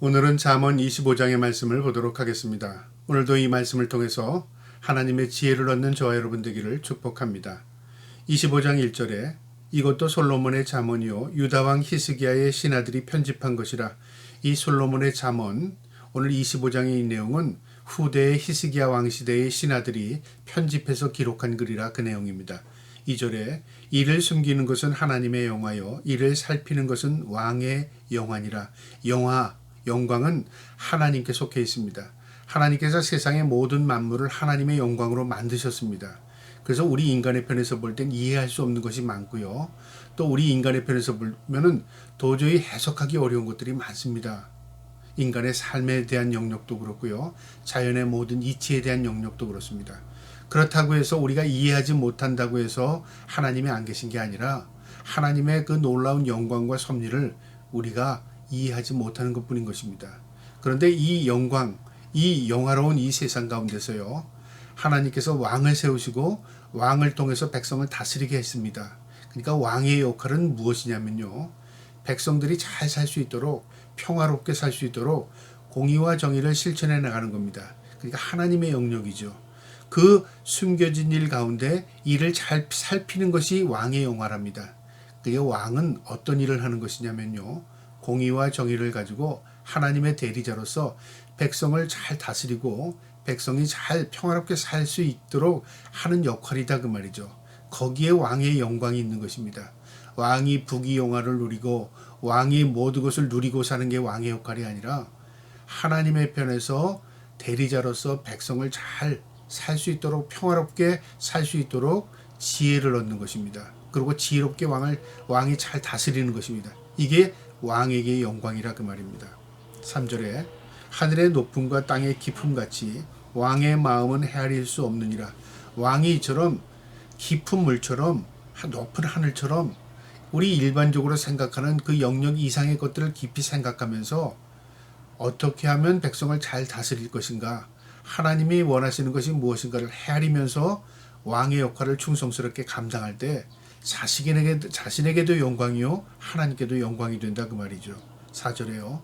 오늘은 잠언 25장의 말씀을 보도록 하겠습니다. 오늘도 이 말씀을 통해서 하나님의 지혜를 얻는 저와 여러분 되기를 축복합니다. 25장 1절에 이것도 솔로몬의 잠언이요 유다왕 히스기야의 신하들이 편집한 것이라. 이 솔로몬의 잠언, 오늘 25장의 이 내용은 후대의 히스기야 왕 시대의 신하들이 편집해서 기록한 글이라 그 내용입니다. 2절에 이를 숨기는 것은 하나님의 영화요 이를 살피는 것은 왕의 영화니라. 영광은 하나님께 속해 있습니다. 하나님께서 세상의 모든 만물을 하나님의 영광으로 만드셨습니다. 그래서 우리 인간의 편에서 볼 땐 이해할 수 없는 것이 많고요. 또 우리 인간의 편에서 보면은 도저히 해석하기 어려운 것들이 많습니다. 인간의 삶에 대한 영역도 그렇고요. 자연의 모든 이치에 대한 영역도 그렇습니다. 그렇다고 해서 우리가 이해하지 못한다고 해서 하나님이 안 계신 게 아니라 하나님의 그 놀라운 영광과 섭리를 우리가 이해하지 못하는 것뿐인 것입니다. 그런데 이 영광, 이 영화로운 이 세상 가운데서요, 하나님께서 왕을 세우시고 왕을 통해서 백성을 다스리게 했습니다. 그러니까 왕의 역할은 무엇이냐면요, 백성들이 잘 살 수 있도록, 평화롭게 살 수 있도록 공의와 정의를 실천해 나가는 겁니다. 그러니까 하나님의 영역이죠. 그 숨겨진 일 가운데 이를 잘 살피는 것이 왕의 영화랍니다. 그게 왕은 어떤 일을 하는 것이냐면요, 공의와 정의를 가지고 하나님의 대리자로서 백성을 잘 다스리고 백성이 잘 평화롭게 살 수 있도록 하는 역할이다 그 말이죠. 거기에 왕의 영광이 있는 것입니다. 왕이 부귀영화를 누리고 왕이 모든 것을 누리고 사는 게 왕의 역할이 아니라 하나님의 편에서 대리자로서 백성을 잘 살 수 있도록 평화롭게 살 수 있도록 지혜를 얻는 것입니다. 그리고 지혜롭게 왕이 잘 다스리는 것입니다. 이게 왕에게 영광이라 그 말입니다. 3절에 하늘의 높음과 땅의 깊음같이 왕의 마음은 헤아릴 수 없느니라. 왕이 이처럼 깊은 물처럼 높은 하늘처럼 우리 일반적으로 생각하는 그 영역 이상의 것들을 깊이 생각하면서 어떻게 하면 백성을 잘 다스릴 것인가, 하나님이 원하시는 것이 무엇인가를 헤아리면서 왕의 역할을 충성스럽게 감당할 때 자신에게도 영광이요 하나님께도 영광이 된다 그 말이죠. 4절에요.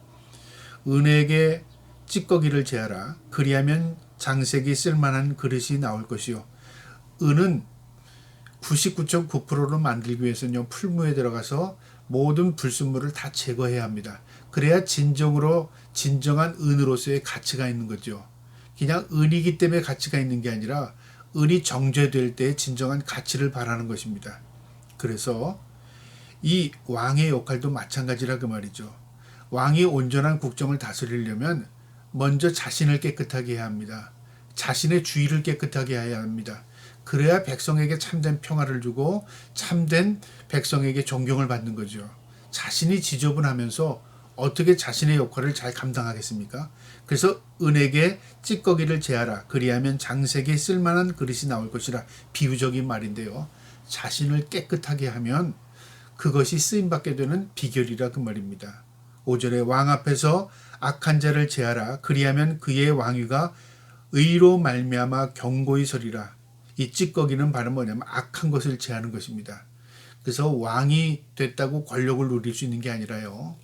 은에게 찌꺼기를 제하라. 그리하면 장색이 쓸만한 그릇이 나올 것이요. 은은 99.9%를 만들기 위해서는요, 풀무에 들어가서 모든 불순물을 다 제거해야 합니다. 그래야 진정한 은으로서의 가치가 있는 거죠. 그냥 은이기 때문에 가치가 있는 게 아니라 은이 정제될 때 진정한 가치를 바라는 것입니다. 그래서 이 왕의 역할도 마찬가지라 그 말이죠. 왕이 온전한 국정을 다스리려면 먼저 자신을 깨끗하게 해야 합니다. 자신의 주의를 깨끗하게 해야 합니다. 그래야 백성에게 참된 평화를 주고 참된 백성에게 존경을 받는 거죠. 자신이 지저분하면서 어떻게 자신의 역할을 잘 감당하겠습니까? 그래서 은에게 찌꺼기를 제하라. 그리하면 장색에 쓸만한 그릇이 나올 것이라. 비유적인 말인데요. 자신을 깨끗하게 하면 그것이 쓰임받게 되는 비결이라 그 말입니다. 5절에 왕 앞에서 악한 자를 제하라. 그리하면 그의 왕위가 의로 말미암아 경고히 서리라. 이 찌꺼기는 바로 뭐냐면 악한 것을 제하는 것입니다. 그래서 왕이 됐다고 권력을 누릴 수 있는 게 아니라요,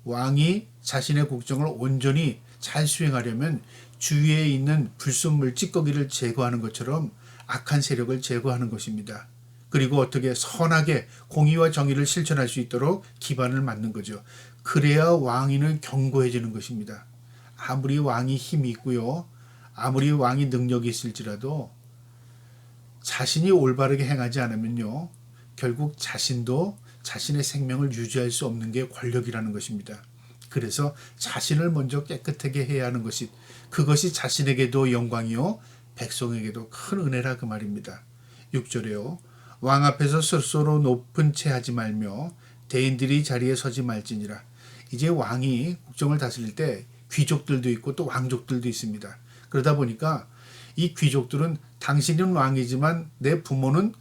왕이 자신의 국정을 온전히 잘 수행하려면 주위에 있는 불순물 찌꺼기를 제거하는 것처럼 악한 세력을 제거하는 것입니다. 그리고 어떻게 선하게 공의와 정의를 실천할 수 있도록 기반을 만든 거죠. 그래야 왕위는 견고해지는 것입니다. 아무리 왕이 힘이 있고요, 아무리 왕이 능력이 있을지라도 자신이 올바르게 행하지 않으면요, 결국 자신도 자신의 생명을 유지할 수 없는 게 권력이라는 것입니다. 그래서 자신을 먼저 깨끗하게 해야 하는 것이, 그것이 자신에게도 영광이요 백성에게도 큰 은혜라 그 말입니다. 6절에요. 왕 앞에서 스스로 높은 채 하지 말며 대인들이 자리에 서지 말지니라. 이제 왕이 국정을 다스릴 때 귀족들도 있고 또 왕족들도 있습니다. 그러다 보니까 이 귀족들은 당신은 왕이지만 내 부모는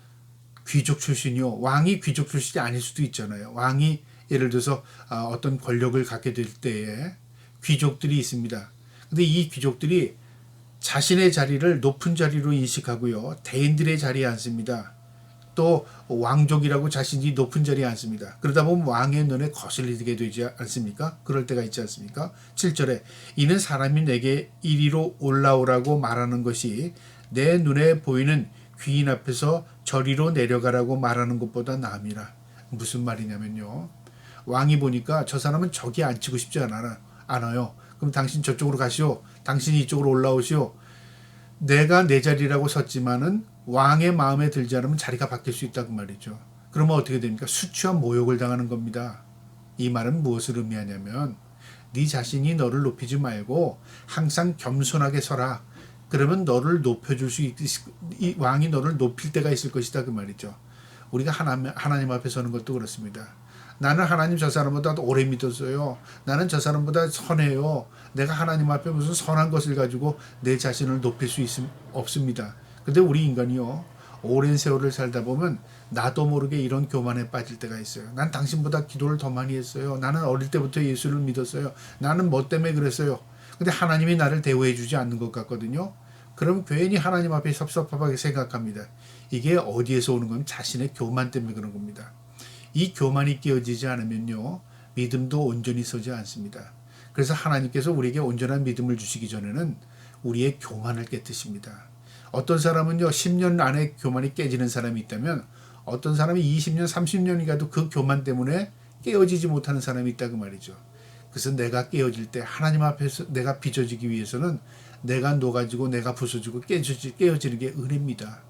귀족 출신이요, 왕이 귀족 출신이 아닐 수도 있잖아요. 왕이 예를 들어서 어떤 권력을 갖게 될 때에 귀족들이 있습니다. 근데 이 귀족들이 자신의 자리를 높은 자리로 인식하고요, 대인들의 자리에 앉습니다. 또 왕족이라고 자신이 높은 자리에 앉습니다. 그러다 보면 왕의 눈에 거슬리게 되지 않습니까? 그럴 때가 있지 않습니까? 7절에 이는 사람이 내게 이리로 올라오라고 말하는 것이 내 눈에 보이는 귀인 앞에서 저리로 내려가라고 말하는 것보다 나음이라. 무슨 말이냐면요. 왕이 보니까 저 사람은 저기 앉히고 싶지 않아요. 그럼 당신 저쪽으로 가시오. 당신이 이쪽으로 올라오시오. 내가 내 자리라고 섰지만은 왕의 마음에 들지 않으면 자리가 바뀔 수 있다고 말이죠. 그러면 어떻게 됩니까? 수치와 모욕을 당하는 겁니다. 이 말은 무엇을 의미하냐면 네 자신이 너를 높이지 말고 항상 겸손하게 서라. 그러면 너를 높여줄 수 이 왕이 너를 높일 때가 있을 것이다 그 말이죠. 우리가 하나님 앞에 서는 것도 그렇습니다. 나는 하나님 저 사람보다 오래 믿었어요. 나는 저 사람보다 선해요. 내가 하나님 앞에 무슨 선한 것을 가지고 내 자신을 높일 수 없습니다. 근데 우리 인간이요. 오랜 세월을 살다 보면 나도 모르게 이런 교만에 빠질 때가 있어요. 난 당신보다 기도를 더 많이 했어요. 나는 어릴 때부터 예수를 믿었어요. 나는 뭐 때문에 그랬어요. 근데 하나님이 나를 대우해 주지 않는 것 같거든요. 그럼 괜히 하나님 앞에 섭섭하게 생각합니다. 이게 어디에서 오는 건 자신의 교만 때문에 그런 겁니다. 이 교만이 깨어지지 않으면요. 믿음도 온전히 서지 않습니다. 그래서 하나님께서 우리에게 온전한 믿음을 주시기 전에는 우리의 교만을 깨뜨십니다. 어떤 사람은요. 10년 안에 교만이 깨지는 사람이 있다면 어떤 사람이 20년, 30년이 가도 그 교만 때문에 깨어지지 못하는 사람이 있다고 말이죠. 그래서 내가 깨어질 때 하나님 앞에서 내가 빚어지기 위해서는 내가 녹아지고 내가 부서지고 깨어지는 게 은혜입니다.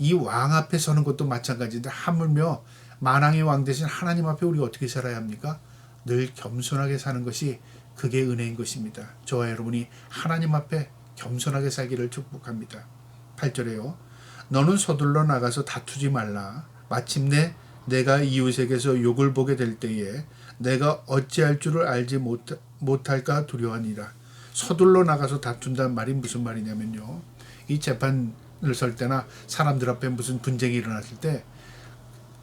이 왕 앞에 서는 것도 마찬가지인데 하물며 만왕의 왕 대신 하나님 앞에 우리가 어떻게 살아야 합니까? 늘 겸손하게 사는 것이 그게 은혜인 것입니다. 저와 여러분이 하나님 앞에 겸손하게 살기를 축복합니다. 8절에요. 너는 서둘러 나가서 다투지 말라. 마침내 내가 이웃에게서 욕을 보게 될 때에 내가 어찌할 줄을 알지 못할까 두려워하니라. 서둘러 나가서 다툰다는 말이 무슨 말이냐면요. 이 재판을 설 때나 사람들 앞에 무슨 분쟁이 일어났을 때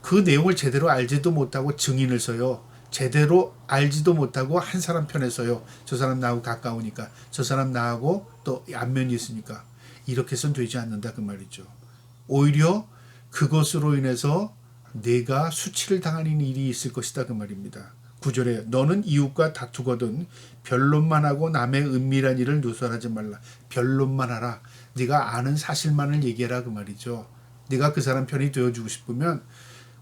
그 내용을 제대로 알지도 못하고 증인을 서요. 제대로 알지도 못하고 한 사람 편에 서요. 저 사람 나하고 가까우니까. 저 사람 나하고 또 안면이 있으니까. 이렇게 해서는 되지 않는다 그 말이죠. 오히려 그것으로 인해서 내가 수치를 당하는 일이 있을 것이다 그 말입니다. 9절에 너는 이웃과 다투거든 변론만 하고 남의 은밀한 일을 누설하지 말라. 변론만 하라. 네가 아는 사실만을 얘기해라 그 말이죠. 네가 그 사람 편이 되어주고 싶으면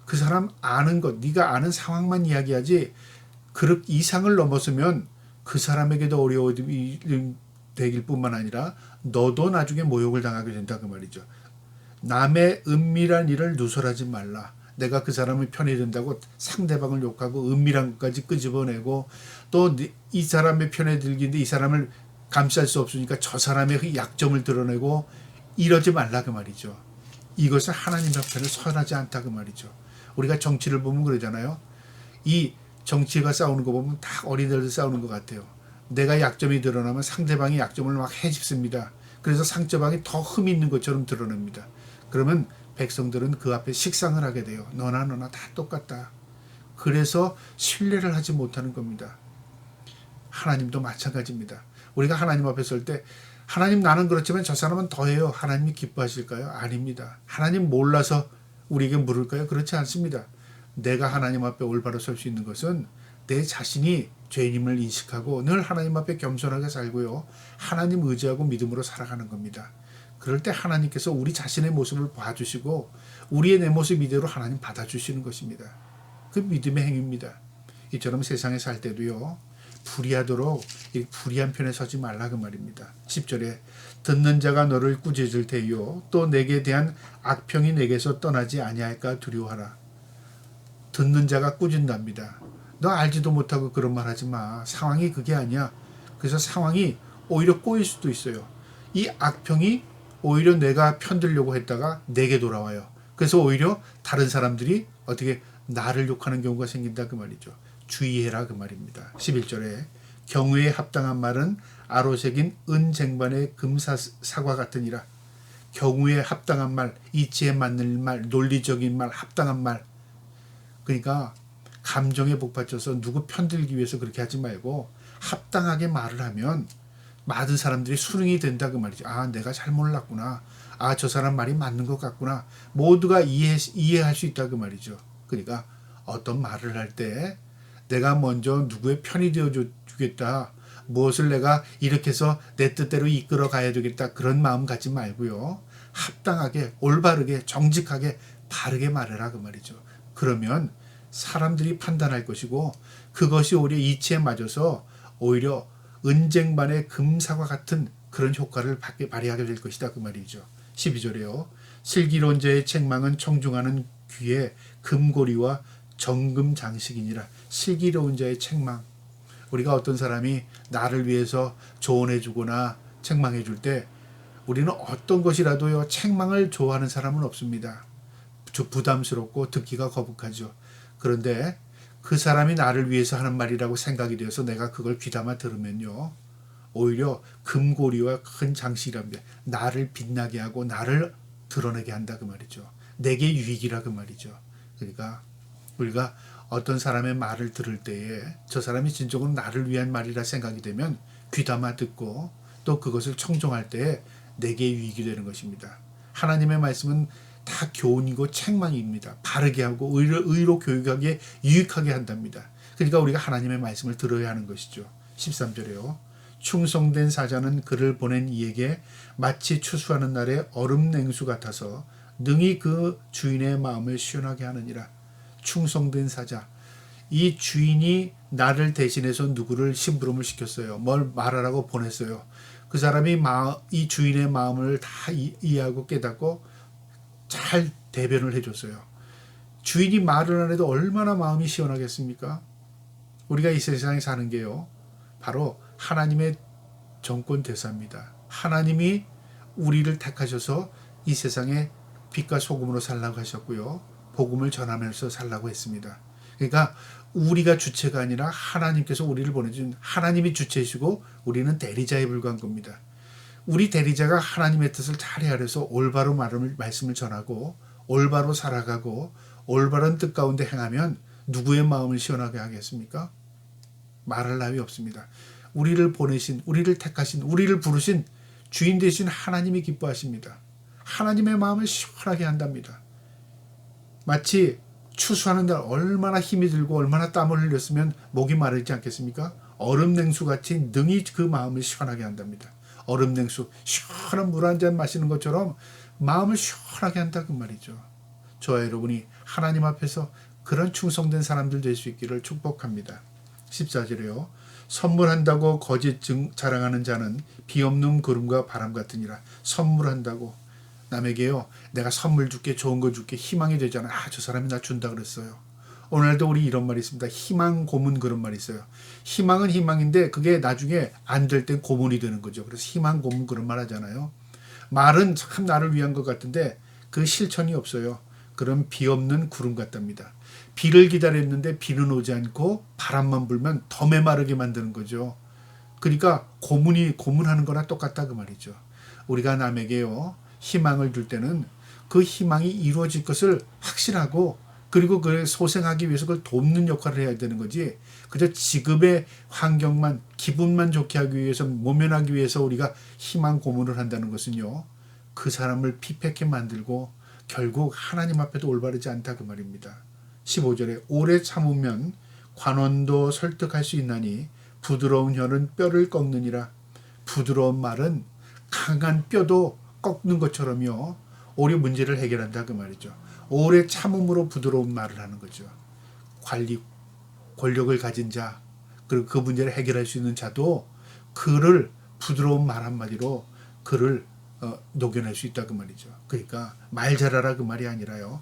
그 사람 아는 것, 네가 아는 상황만 이야기하지 그 이상을 넘어서면 그 사람에게도 어려움이 되길 뿐만 아니라 너도 나중에 모욕을 당하게 된다 그 말이죠. 남의 은밀한 일을 누설하지 말라. 내가 그 사람의 편이 된다고 상대방을 욕하고 은밀한 것까지 끄집어내고 또 이 사람의 편에 들기인데 이 사람을 감쌀 수 없으니까 저 사람의 그 약점을 드러내고 이러지 말라 그 말이죠. 이것은 하나님 앞에는 선하지 않다 그 말이죠. 우리가 정치를 보면 그러잖아요. 이 정치가 싸우는 거 보면 다 어린애들 싸우는 것 같아요. 내가 약점이 드러나면 상대방이 약점을 막 헤집습니다. 그래서 상대방이 더 흠이 있는 것처럼 드러냅니다. 그러면 백성들은 그 앞에 식상을 하게 돼요. 너나 다 똑같다. 그래서 신뢰를 하지 못하는 겁니다. 하나님도 마찬가지입니다. 우리가 하나님 앞에 설 때 하나님 나는 그렇지만 저 사람은 더해요. 하나님이 기뻐하실까요? 아닙니다. 하나님 몰라서 우리에게 물을까요? 그렇지 않습니다. 내가 하나님 앞에 올바로 설 수 있는 것은 내 자신이 죄인임을 인식하고 늘 하나님 앞에 겸손하게 살고요. 하나님 의지하고 믿음으로 살아가는 겁니다. 그럴 때 하나님께서 우리 자신의 모습을 봐주시고 우리의 내 모습 이대로 하나님 받아주시는 것입니다. 그 믿음의 행위입니다. 이처럼 세상에 살 때도요. 불의하도록 불의한 편에 서지 말라 그 말입니다. 10절에 듣는 자가 너를 꾸짖을 테요 또 내게 대한 악평이 내게서 떠나지 아니할까 두려워하라. 듣는 자가 꾸짖답니다. 너 알지도 못하고 그런 말 하지 마. 상황이 그게 아니야. 그래서 상황이 오히려 꼬일 수도 있어요. 이 악평이 오히려 내가 편들려고 했다가 내게 돌아와요. 그래서 오히려 다른 사람들이 어떻게 나를 욕하는 경우가 생긴다 그 말이죠. 주의해라 그 말입니다. 11절에 경우에 합당한 말은 아로새긴 은쟁반의 금사과 같으니라. 경우에 합당한 말, 이치에 맞는 말, 논리적인 말, 합당한 말. 그러니까 감정에 복받쳐서 누구 편들기 위해서 그렇게 하지 말고 합당하게 말을 하면 많은 사람들이 수긍이 된다 그 말이죠. 아 내가 잘 몰랐구나. 아, 저 사람 말이 맞는 것 같구나. 모두가 이해할 수 있다 그 말이죠. 그러니까 어떤 말을 할 때 내가 먼저 누구의 편이 되어 주겠다. 무엇을 내가 이렇게 해서 내 뜻대로 이끌어 가야 되겠다. 그런 마음 갖지 말고요. 합당하게, 올바르게, 정직하게, 바르게 말해라 그 말이죠. 그러면 사람들이 판단할 것이고 그것이 오히려 이치에 맞아서 오히려 은쟁반의 금사과 같은 그런 효과를 발휘하게 될 것이다 그 말이죠. 12절에요. 슬기로운 자의 책망은 청중하는 귀에 금고리와 정금 장식이니라. 슬기로운 자의 책망. 우리가 어떤 사람이 나를 위해서 조언해 주거나 책망해 줄 때 우리는 어떤 것이라도요 책망을 좋아하는 사람은 없습니다. 부담스럽고 듣기가 거북하죠. 그런데 그 사람이 나를 위해서 하는 말이라고 생각이 되어서 내가 그걸 귀담아 들으면요 오히려 금고리와 큰 장식이랍니다. 나를 빛나게 하고 나를 드러내게 한다 그 말이죠. 내게 유익이라 그 말이죠. 그러니까 우리가 어떤 사람의 말을 들을 때에 저 사람이 진정으로 나를 위한 말이라 생각이 되면 귀담아 듣고 또 그것을 청종할 때에 내게 유익이 되는 것입니다. 하나님의 말씀은 다 교훈이고 책망입니다. 바르게 하고 의로 교육하게 유익하게 한답니다. 그러니까 우리가 하나님의 말씀을 들어야 하는 것이죠. 13절에요. 충성된 사자는 그를 보낸 이에게 마치 추수하는 날의 얼음 냉수 같아서 능히 그 주인의 마음을 시원하게 하느니라. 충성된 사자. 이 주인이 나를 대신해서 누구를 심부름을 시켰어요. 뭘 말하라고 보냈어요. 그 사람이 이 주인의 마음을 다 이해하고 깨닫고 잘 대변을 해줬어요. 주인이 말을 안 해도 얼마나 마음이 시원하겠습니까? 우리가 이 세상에 사는 게요. 바로 하나님의 정권 대사입니다. 하나님이 우리를 택하셔서 이 세상에 빛과 소금으로 살라고 하셨고요. 복음을 전하면서 살라고 했습니다. 그러니까 우리가 주체가 아니라 하나님께서 우리를 보내준 하나님이 주체이시고 우리는 대리자에 불과한 겁니다. 우리 대리자가 하나님의 뜻을 잘 헤아려서 올바로 말씀을 전하고 올바로 살아가고 올바른 뜻 가운데 행하면 누구의 마음을 시원하게 하겠습니까? 말할 나위 없습니다. 우리를 보내신, 우리를 택하신, 우리를 부르신 주인 되신 하나님이 기뻐하십니다. 하나님의 마음을 시원하게 한답니다. 마치 추수하는 날 얼마나 힘이 들고 얼마나 땀을 흘렸으면 목이 마르지 않겠습니까? 얼음 냉수같이 능히 그 마음을 시원하게 한답니다. 얼음 냉수, 시원한 물 한 잔 마시는 것처럼 마음을 시원하게 한다 그 말이죠. 저와 여러분이 하나님 앞에서 그런 충성된 사람들 될 수 있기를 축복합니다. 14절에요. 선물한다고 거짓 자랑하는 자는 비없는 구름과 바람 같으니라. 선물한다고 남에게요. 내가 선물 줄게, 좋은 거 줄게, 희망이 되잖아. 아, 저 사람이 나 준다 그랬어요. 오늘도 우리 이런 말이 있습니다. 희망 고문 그런 말이 있어요. 희망은 희망인데 그게 나중에 안 될 땐 고문이 되는 거죠. 그래서 희망 고문 그런 말 하잖아요. 말은 참 나를 위한 것 같은데 그 실천이 없어요. 그럼 비 없는 구름 같답니다. 비를 기다렸는데 비는 오지 않고 바람만 불면 더 메마르게 만드는 거죠. 그러니까 고문하는 거나 똑같다 그 말이죠. 우리가 남에게요 희망을 줄 때는 그 희망이 이루어질 것을 확신하고 그리고 그걸 소생하기 위해서 그걸 돕는 역할을 해야 되는 거지. 그저 지금의 환경만 기분만 좋게 하기 위해서 모면하기 위해서 우리가 희망 고문을 한다는 것은요. 그 사람을 피폐케 만들고 결국 하나님 앞에도 올바르지 않다 그 말입니다. 15절에 오래 참으면 관원도 설득할 수 있나니 부드러운 혀는 뼈를 꺾느니라. 부드러운 말은 강한 뼈도 꺾는 것처럼요. 오히려 문제를 해결한다 그 말이죠. 오래 참음으로 부드러운 말을 하는 거죠. 권력을 가진 자, 그리고 그 문제를 해결할 수 있는 자도 그를 부드러운 말 한마디로 그를 녹여낼 수 있다 그 말이죠. 그러니까 말 잘하라 그 말이 아니라요.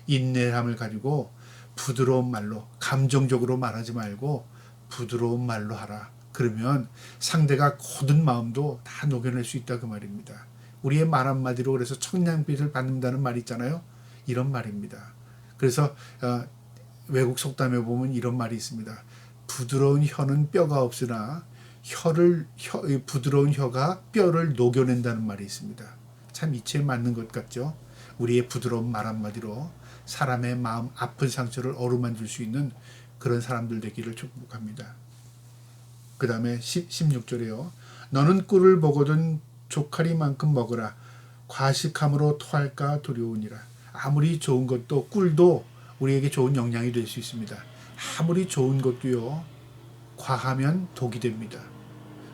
인내함을 가지고 부드러운 말로 감정적으로 말하지 말고 부드러운 말로 하라. 그러면 상대가 고든 마음도 다 녹여낼 수 있다 그 말입니다. 우리의 말 한마디로 그래서 청량빛을 받는다는 말이 있잖아요. 이런 말입니다. 그래서 외국 속담에 보면 이런 말이 있습니다. 부드러운 혀는 뼈가 없으나 부드러운 혀가 뼈를 녹여낸다는 말이 있습니다. 참 이치에 맞는 것 같죠. 우리의 부드러운 말 한마디로 사람의 마음 아픈 상처를 어루만질 수 있는 그런 사람들 되기를 축복합니다. 그 다음에 16절에요. 너는 꿀을 보거든 조카리만큼 먹으라. 과식함으로 토할까 두려우니라. 아무리 좋은 것도 꿀도 우리에게 좋은 영양이 될 수 있습니다. 아무리 좋은 것도요, 과하면 독이 됩니다.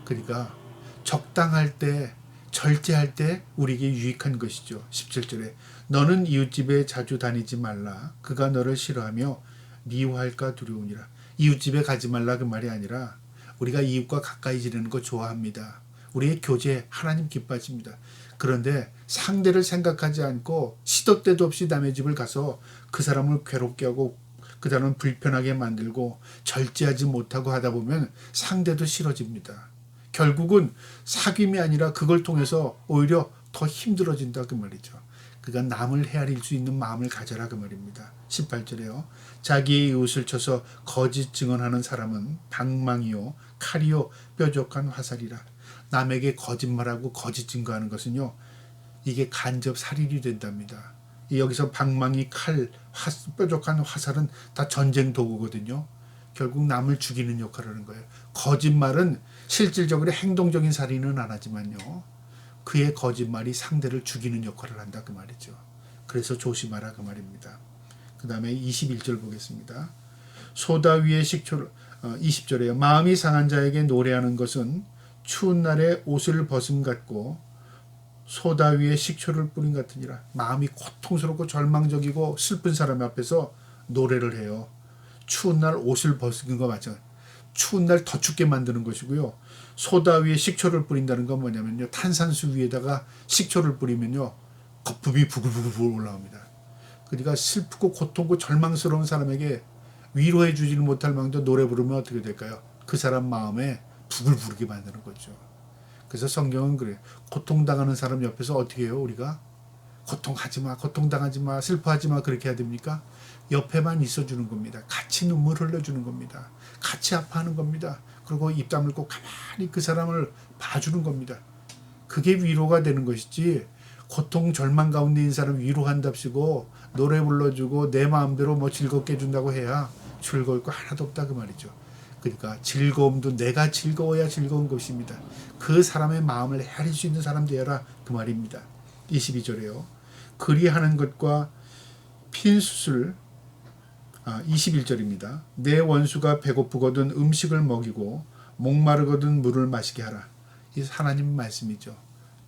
그러니까 적당할 때, 절제할 때 우리에게 유익한 것이죠. 17절에 너는 이웃집에 자주 다니지 말라. 그가 너를 싫어하며 미워할까 두려우니라. 이웃집에 가지 말라 그 말이 아니라 우리가 이웃과 가까이 지내는 거 좋아합니다. 우리의 교제 하나님 기뻐하십니다. 그런데 상대를 생각하지 않고 시도 때도 없이 남의 집을 가서 그 사람을 괴롭게 하고 그 사람을 불편하게 만들고 절제하지 못하고 하다 보면 상대도 싫어집니다. 결국은 사귐이 아니라 그걸 통해서 오히려 더 힘들어진다 그 말이죠. 그러니까 남을 헤아릴 수 있는 마음을 가져라 그 말입니다. 18절에요. 자기의 이웃을 쳐서 거짓 증언하는 사람은 방망이요 칼이요 뾰족한 화살이라. 남에게 거짓말하고 거짓 증거하는 것은요, 이게 간접 살인이 된답니다. 여기서 방망이, 칼, 뾰족한 화살은 다 전쟁 도구거든요. 결국 남을 죽이는 역할을 하는 거예요. 거짓말은 실질적으로 행동적인 살인은 안 하지만요, 그의 거짓말이 상대를 죽이는 역할을 한다 그 말이죠. 그래서 조심하라 그 말입니다. 그 다음에 21절 보겠습니다. 소다 위에 식초를 20절에요. 마음이 상한 자에게 노래하는 것은 추운 날에 옷을 벗음 같고 소다 위에 식초를 뿌린 같으니라. 마음이 고통스럽고 절망적이고 슬픈 사람 앞에서 노래를 해요. 추운 날 옷을 벗은 거 맞죠? 추운 날 더 춥게 만드는 것이고요. 소다 위에 식초를 뿌린다는 건 뭐냐면요, 탄산수 위에다가 식초를 뿌리면요, 거품이 부글부글 올라옵니다. 그러니까 슬프고 고통고 절망스러운 사람에게 위로해 주지를 못할 망정 노래 부르면 어떻게 될까요? 그 사람 마음에 부글부르게 만드는 거죠. 그래서 성경은 그래요. 고통당하는 사람 옆에서 어떻게 해요? 우리가 고통하지 마, 고통당하지 마, 슬퍼하지 마 그렇게 해야 됩니까? 옆에만 있어주는 겁니다. 같이 눈물 흘려주는 겁니다. 같이 아파하는 겁니다. 그리고 입 다물고 가만히 그 사람을 봐주는 겁니다. 그게 위로가 되는 것이지, 고통 절망 가운데 있는 사람 위로한답시고 노래 불러주고 내 마음대로 뭐 즐겁게 해준다고 해야 즐거울 거 하나도 없다 그 말이죠. 그러니까 즐거움도 내가 즐거워야 즐거운 것입니다. 그 사람의 마음을 헤아릴 수 있는 사람 되어라 그 말입니다. 22절에요. 그리하는 것과 핀수술 21절입니다. 내 원수가 배고프거든 음식을 먹이고 목마르거든 물을 마시게 하라. 이 하나님 말씀이죠.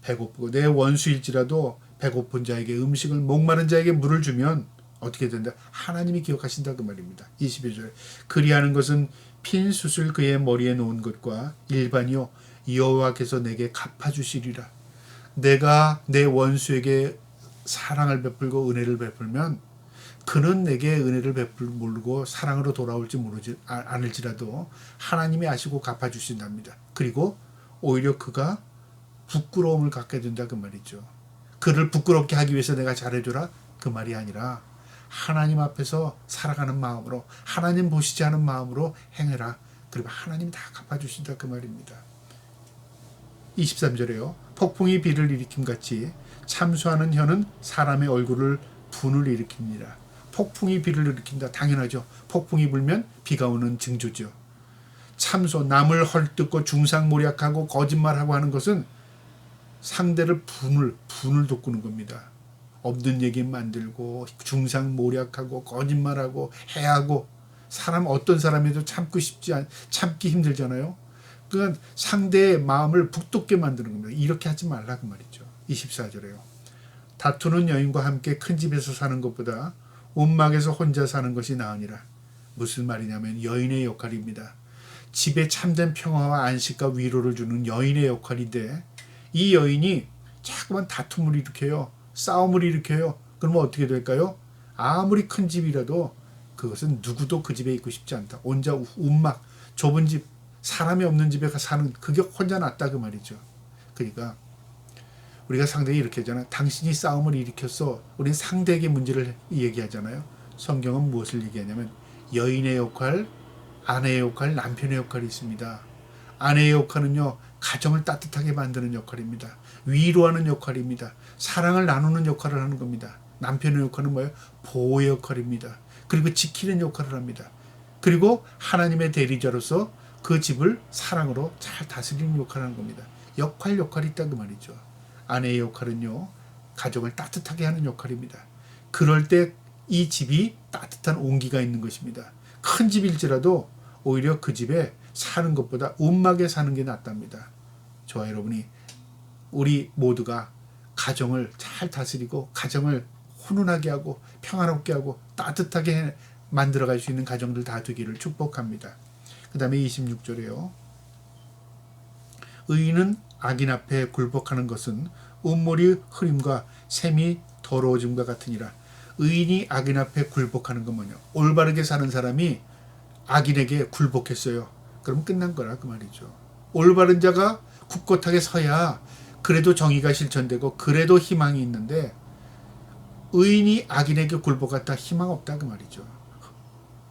배고프고 내 원수일지라도 배고픈 자에게 음식을, 목마른 자에게 물을 주면 어떻게 된다? 하나님이 기억하신다 그 말입니다. 22절 그리하는 것은 핀 숯을 그의 머리에 놓은 것과 일반이요 여호와께서 내게 갚아주시리라. 내가 내 원수에게 사랑을 베풀고 은혜를 베풀면 그는 내게 은혜를 베풀고 사랑으로 돌아올지 모르지 않을지라도 하나님이 아시고 갚아주신답니다. 그리고 오히려 그가 부끄러움을 갖게 된다 그 말이죠. 그를 부끄럽게 하기 위해서 내가 잘해줘라 그 말이 아니라 하나님 앞에서 살아가는 마음으로, 하나님 보시지 않은 마음으로 행해라. 그리고 하나님 다 갚아주신다 그 말입니다. 23절에요. 폭풍이 비를 일으킴같이 참수하는 혀는 사람의 얼굴을 분을 일으킵니다. 폭풍이 비를 일으킨다. 당연하죠. 폭풍이 불면 비가 오는 징조죠. 참소, 남을 헐뜯고 중상모략하고 거짓말하고 하는 것은 상대를 분을 돋구는 겁니다. 없는 얘기 만들고 중상모략하고 거짓말하고 해하고, 사람 어떤 사람에도 참기 힘들잖아요. 그러니까 상대의 마음을 북돋게 만드는 겁니다. 이렇게 하지 말라 그 말이죠. 24절에요. 다투는 여인과 함께 큰 집에서 사는 것보다 움막에서 혼자 사는 것이 나으니라. 무슨 말이냐면 여인의 역할입니다. 집에 참된 평화와 안식과 위로를 주는 여인의 역할인데, 이 여인이 자꾸만 다툼을 일으켜요. 싸움을 일으켜요. 그러면 어떻게 될까요? 아무리 큰 집이라도 그것은 누구도 그 집에 있고 싶지 않다. 혼자 움막, 좁은 집, 사람이 없는 집에 사는, 그게 혼자 낫다 그 말이죠. 그러니까 우리가 상대에게 이렇게 하잖아요. 당신이 싸움을 일으켰어. 우리는 상대에게 문제를 얘기하잖아요. 성경은 무엇을 얘기하냐면 여인의 역할, 아내의 역할, 남편의 역할이 있습니다. 아내의 역할은요, 가정을 따뜻하게 만드는 역할입니다. 위로하는 역할입니다. 사랑을 나누는 역할을 하는 겁니다. 남편의 역할은 뭐예요? 보호의 역할입니다. 그리고 지키는 역할을 합니다. 그리고 하나님의 대리자로서 그 집을 사랑으로 잘 다스리는 역할을 하는 겁니다. 역할이 있다 그 말이죠. 아내의 역할은요, 가정을 따뜻하게 하는 역할입니다. 그럴 때 이 집이 따뜻한 온기가 있는 것입니다. 큰 집일지라도 오히려 그 집에 사는 것보다 움막에 사는 게 낫답니다. 저와 여러분이 우리 모두가 가정을 잘 다스리고 가정을 훈훈하게 하고 평화롭게 하고 따뜻하게 만들어갈 수 있는 가정들 다 되기를 축복합니다. 그 다음에 26절에요. 의인은 악인 앞에 굴복하는 것은 온물이 흐림과 샘이 더러워짐과 같으니라. 의인이 악인 앞에 굴복하는 건 뭐냐? 올바르게 사는 사람이 악인에게 굴복했어요. 그럼 끝난 거라 그 말이죠. 올바른 자가 굳건하게 서야 그래도 정의가 실천되고 그래도 희망이 있는데 의인이 악인에게 굴복했다 희망 없다 그 말이죠.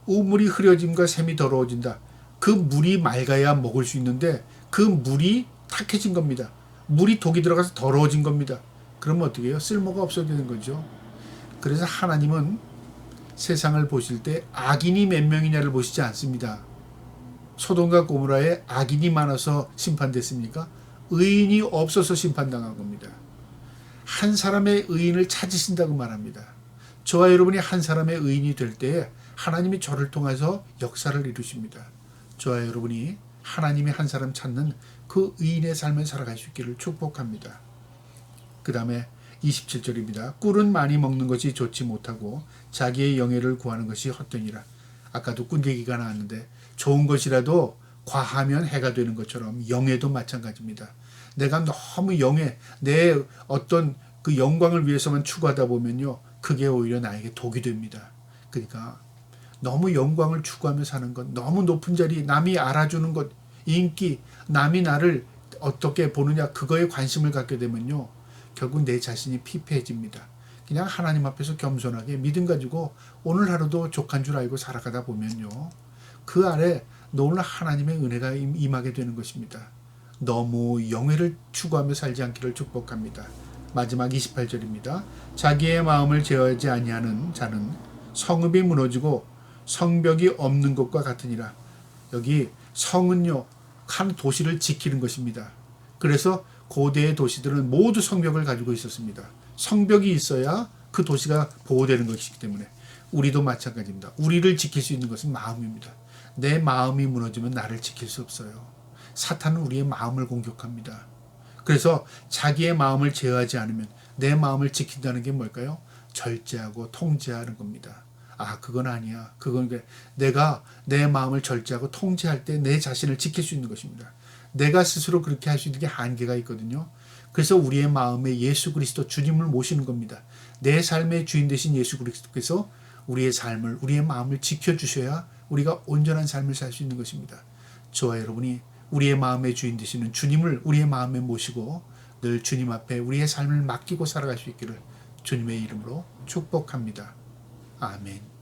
우물이 흐려짐과 샘이 더러워진다. 그 물이 맑아야 먹을 수 있는데 그 물이 탁해진 겁니다. 물이 독이 들어가서 더러워진 겁니다. 그러면 어떻게 해요? 쓸모가 없어지는 거죠. 그래서 하나님은 세상을 보실 때 악인이 몇 명이냐를 보시지 않습니다. 소돔과 고모라에 악인이 많아서 심판됐습니까? 의인이 없어서 심판당한 겁니다. 한 사람의 의인을 찾으신다고 말합니다. 저와 여러분이 한 사람의 의인이 될 때에 하나님이 저를 통해서 역사를 이루십니다. 저와 여러분이 하나님의 한 사람 찾는 그 의인의 삶을 살아갈 수 있기를 축복합니다. 그 다음에 27절입니다. 꿀은 많이 먹는 것이 좋지 못하고 자기의 영예를 구하는 것이 헛되니라. 아까도 꿀 얘기가 나왔는데 좋은 것이라도 과하면 해가 되는 것처럼 영예도 마찬가지입니다. 내가 너무 영예, 내 어떤 그 영광을 위해서만 추구하다 보면요. 그게 오히려 나에게 독이 됩니다. 그러니까 너무 영광을 추구하며 사는 것, 너무 높은 자리, 남이 알아주는 것, 인기, 남이 나를 어떻게 보느냐 그거에 관심을 갖게 되면요. 결국 내 자신이 피폐해집니다. 그냥 하나님 앞에서 겸손하게 믿음 가지고 오늘 하루도 족한 줄 알고 살아가다 보면요. 그 아래 놀라 하나님의 은혜가 임하게 되는 것입니다. 너무 영예를 추구하며 살지 않기를 축복합니다. 마지막 28절입니다. 자기의 마음을 제어하지 아니하는 자는 성읍이 무너지고 성벽이 없는 것과 같으니라. 여기 성은요. 한 도시를 지키는 것입니다. 그래서 고대의 도시들은 모두 성벽을 가지고 있었습니다. 성벽이 있어야 그 도시가 보호되는 것이기 때문에 우리도 마찬가지입니다. 우리를 지킬 수 있는 것은 마음입니다. 내 마음이 무너지면 나를 지킬 수 없어요. 사탄은 우리의 마음을 공격합니다. 그래서 자기의 마음을 제어하지 않으면 내 마음을 지킨다는 게 뭘까요? 절제하고 통제하는 겁니다. 아, 그건 아니야. 그건 내가 내 마음을 절제하고 통제할 때 내 자신을 지킬 수 있는 것입니다. 내가 스스로 그렇게 할 수 있는 게 한계가 있거든요. 그래서 우리의 마음에 예수 그리스도 주님을 모시는 겁니다. 내 삶의 주인 되신 예수 그리스도께서 우리의 삶을, 우리의 마음을 지켜주셔야 우리가 온전한 삶을 살 수 있는 것입니다. 저와 여러분이 우리의 마음의 주인 되시는 주님을 우리의 마음에 모시고 늘 주님 앞에 우리의 삶을 맡기고 살아갈 수 있기를 주님의 이름으로 축복합니다. 아멘.